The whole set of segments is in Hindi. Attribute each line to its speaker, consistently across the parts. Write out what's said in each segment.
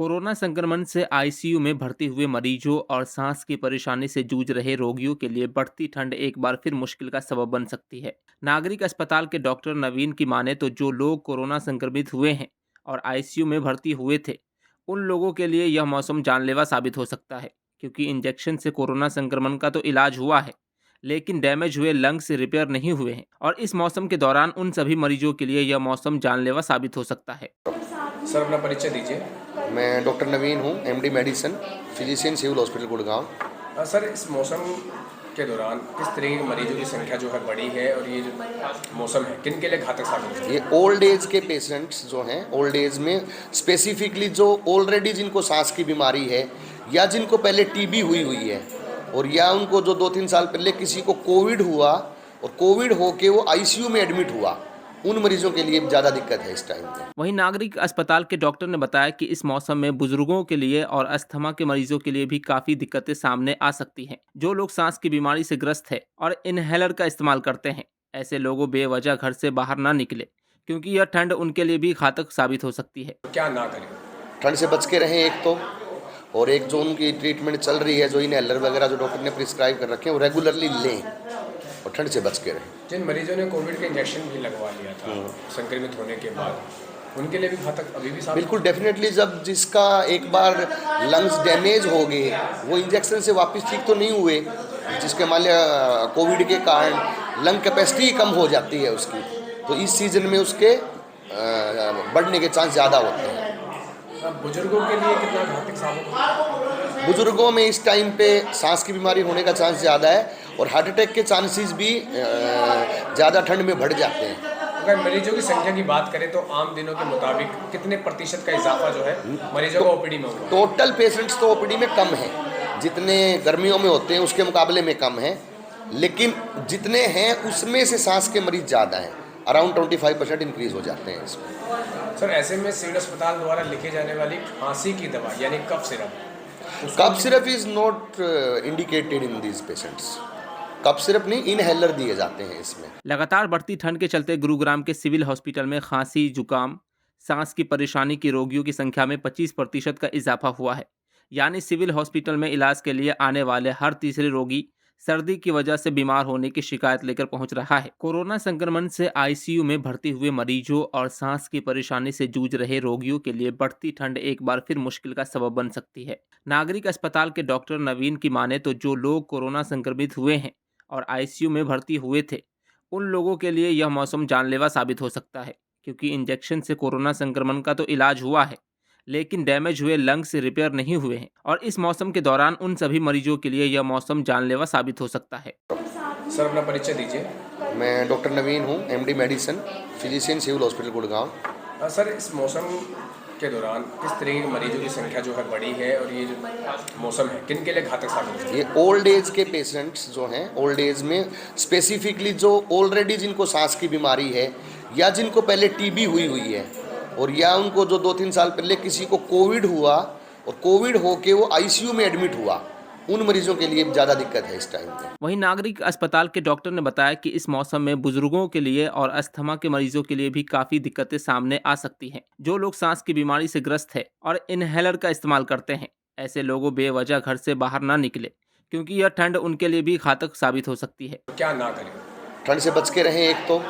Speaker 1: कोरोना संक्रमण से आईसीयू में भर्ती हुए मरीजों और सांस की परेशानी से जूझ रहे रोगियों के लिए बढ़ती ठंड एक बार फिर मुश्किल का सबब बन सकती है। नागरिक अस्पताल के डॉक्टर नवीन की माने तो जो लोग कोरोना संक्रमित हुए हैं और आईसीयू में भर्ती हुए थे, उन लोगों के लिए यह मौसम जानलेवा साबित हो सकता है, क्योंकि इंजेक्शन से कोरोना संक्रमण का तो इलाज हुआ है, लेकिन डैमेज हुए लंग्स रिपेयर नहीं हुए हैं। और इस मौसम के दौरान उन सभी मरीजों के लिए यह मौसम जानलेवा साबित हो सकता है।
Speaker 2: सर अपना परिचय दीजिए।
Speaker 3: मैं डॉक्टर नवीन हूँ, MD medicine, physician, civil hospital Gurgaon.
Speaker 2: Sir इस मौसम के दौरान किस तरह के मरीजों की संख्या जो है बढ़ी है और ये जो मौसम है किन के लिए घातक साबित है?
Speaker 3: ये ओल्ड एज के पेशेंट्स जो हैं, ओल्ड एज में स्पेसिफिकली जो ऑलरेडी जिनको सांस की बीमारी है या जिनको पहले टीबी हुई है और या उनको जो 2-3 साल पहले किसी को कोविड हुआ और कोविड होके वो आईसीयू में एडमिट हुआ, उन मरीजों के लिए ज़्यादा दिक्कत है इस टाइम पे।
Speaker 1: वहीं नागरिक अस्पताल के डॉक्टर ने बताया कि इस मौसम में बुजुर्गों के लिए और अस्थमा के मरीजों के लिए भी काफ़ी दिक्कतें सामने आ सकती हैं। जो लोग सांस की बीमारी से ग्रस्त है और इनहेलर का इस्तेमाल करते हैं, ऐसे लोगों बेवजह घर से बाहर ना निकले, क्योंकि यह ठंड उनके लिए भी घातक साबित हो सकती है।
Speaker 2: क्या ना करें?
Speaker 3: ठंड से बच के रहें एक तो, और एक जो उनकी ट्रीटमेंट चल रही है, जो इनहेलर वगैरह जो डॉक्टर ने प्रिस्क्राइब कर रखे हैं, वो रेगुलरली लें और ठंड से बच के रहें।
Speaker 2: जिन मरीजों ने कोविड का इंजेक्शन भी लगवा लिया था संक्रमित होने के बाद, उनके लिए भी घातक अभी भी साबित?
Speaker 3: बिल्कुल डेफिनेटली, जब जिसका एक बार लंग्स डैमेज हो गए, वो इंजेक्शन से वापस ठीक तो नहीं हुए, जिसके मान लिया कोविड के कारण लंग कैपेसिटी कम हो जाती है उसकी, तो इस सीजन में उसके बढ़ने के चांस ज़्यादा होते हैं।
Speaker 2: बुजुर्गों के लिए कितना घातक साबित है?
Speaker 3: बुजुर्गों में इस टाइम पे सांस की बीमारी होने का चांस ज़्यादा है और हार्ट अटैक के चांसेस भी ज़्यादा ठंड में बढ़ जाते हैं।
Speaker 2: अगर मरीजों की संख्या की बात करें तो आम दिनों के मुताबिक कितने प्रतिशत का इजाफा जो है मरीजों का ओपीडी में हुआ?
Speaker 3: टोटल पेशेंट्स तो ओपीडी में कम हैं, जितने गर्मियों में होते हैं उसके मुकाबले में कम हैं, लेकिन जितने हैं उसमें से सांस के मरीज ज़्यादा हैं, अराउंड 25% इंक्रीज़ हो जाते हैं इसमें।
Speaker 2: सर ऐसे में सिविल अस्पताल द्वारा लिखे जाने वाली खांसी की दवा यानी cough syrup,
Speaker 3: cough syrup is not indicated in these patients. Cough syrup नहीं, इनहेलर दिए जाते हैं इसमें।
Speaker 1: लगातार बढ़ती ठंड के चलते गुरुग्राम के सिविल हॉस्पिटल में खांसी, जुकाम, सांस की परेशानी के रोगियों की संख्या में 25% का इजाफा हुआ है। यानी सिविल हॉस्पिटल में इलाज के लिए आने वाले हर तीसरे रोगी सर्दी की वजह से बीमार होने की शिकायत लेकर पहुंच रहा है। कोरोना संक्रमण से आईसीयू में भर्ती हुए मरीजों और सांस की परेशानी से जूझ रहे रोगियों के लिए बढ़ती ठंड एक बार फिर मुश्किल का सबब बन सकती है। नागरिक अस्पताल के डॉक्टर नवीन की माने तो जो लोग कोरोना संक्रमित हुए हैं और आईसीयू में भर्ती हुए थे, उन लोगों के लिए यह मौसम जानलेवा साबित हो सकता है, क्योंकि इंजेक्शन से कोरोना संक्रमण का तो इलाज हुआ है, लेकिन डैमेज हुए लंग्स रिपेयर नहीं हुए हैं। और इस मौसम के दौरान उन सभी मरीजों के लिए यह मौसम जानलेवा साबित हो सकता है।
Speaker 2: सर अपना परिचय दीजिए।
Speaker 3: मैं डॉक्टर नवीन हूँ, MD medicine, physician, civil hospital Gurgaon.
Speaker 2: Sir इस मौसम के दौरान किस तरह के मरीजों की संख्या जो है बढ़ी है और ये जो मौसम है किन के लिए घातक साबित है?
Speaker 3: ये ओल्ड एज के पेशेंट्स जो हैं, ओल्ड एज में स्पेसिफिकली जो ऑलरेडी जिनको सांस की बीमारी है या जिनको पहले टीबी हुई है और या उनको जो 2-3 साल पहले किसी को कोविड हुआ और कोविड होके वो आईसीयू में एडमिट हुआ, उन मरीजों के लिए ज़्यादा दिक्कत है इस टाइम पे।
Speaker 1: वहीं नागरिक अस्पताल के डॉक्टर ने बताया कि इस मौसम में बुजुर्गों के लिए और अस्थमा के मरीजों के लिए भी काफ़ी दिक्कतें सामने आ सकती हैं। जो लोग सांस की बीमारी से ग्रस्त है और इनहेलर का इस्तेमाल करते हैं, ऐसे लोगों बेवजह घर से बाहर ना निकले, क्योंकि यह ठंड उनके लिए भी घातक साबित हो सकती है।
Speaker 2: क्या ना करें?
Speaker 3: ठंड से बच के रहें एक तो,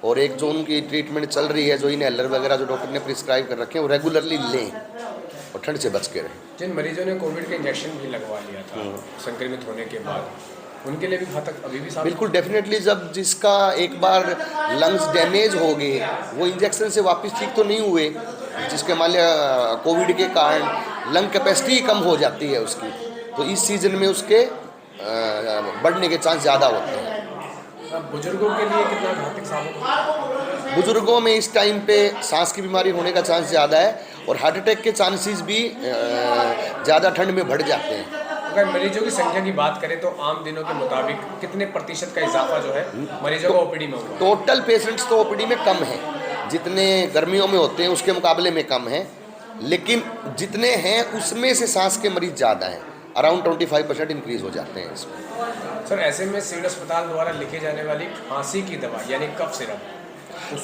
Speaker 3: और एक जो उनकी ट्रीटमेंट चल रही है, जो इनहेलर वगैरह जो डॉक्टर ने प्रिस्क्राइब कर रखे हैं, वो रेगुलरली लें और ठंड से बच के रहें।
Speaker 2: जिन मरीजों ने कोविड का इंजेक्शन भी लगवा लिया था संक्रमित होने के बाद, उनके लिए भी घातक अभी भी साबित?
Speaker 3: बिल्कुल डेफिनेटली, जब जिसका एक बार लंग्स डैमेज हो गए, वो इंजेक्शन से वापस ठीक तो नहीं हुए, जिसके मान लिया कोविड के कारण लंग कैपेसिटी कम हो जाती है उसकी, तो इस सीजन में उसके बढ़ने के चांस ज़्यादा होते हैं।
Speaker 2: बुजुर्गों के लिए कितना घातक साबित है?
Speaker 3: बुजुर्गों में इस टाइम पे सांस की बीमारी होने का चांस ज़्यादा है और हार्ट अटैक के चांसेस भी ज़्यादा ठंड में बढ़ जाते हैं।
Speaker 2: अगर मरीजों की संख्या की बात करें तो आम दिनों के मुताबिक कितने प्रतिशत का इजाफा जो है मरीजों का ओपीडी में हुआ?
Speaker 3: टोटल पेशेंट्स तो ओपीडी में कम हैं, जितने गर्मियों में होते हैं उसके मुकाबले में कम हैं, लेकिन जितने हैं उसमें से सांस के मरीज ज़्यादा हैं, अराउंड 25% इंक्रीज़ हो जाते हैं इसमें।
Speaker 2: सर ऐसे में सिविल अस्पताल द्वारा लिखे जाने वाली खांसी की दवा यानी cough syrup,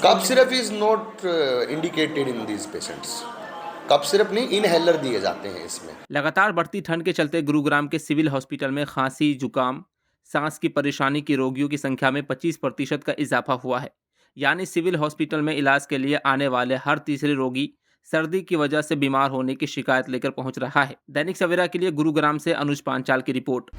Speaker 3: cough syrup is not indicated in these patients. Cough syrup नहीं, इनहेलर दिए जाते हैं इसमें।
Speaker 1: लगातार बढ़ती ठंड के चलते गुरुग्राम के सिविल हॉस्पिटल में खांसी, जुकाम, सांस की परेशानी के रोगियों की संख्या में 25% का इजाफा हुआ है। यानी सिविल हॉस्पिटल में इलाज के लिए आने वाले हर तीसरे रोगी सर्दी की वजह से बीमार होने की शिकायत लेकर पहुंच रहा है। दैनिक सवेरा के लिए गुरुग्राम से अनुज पांचाल की रिपोर्ट।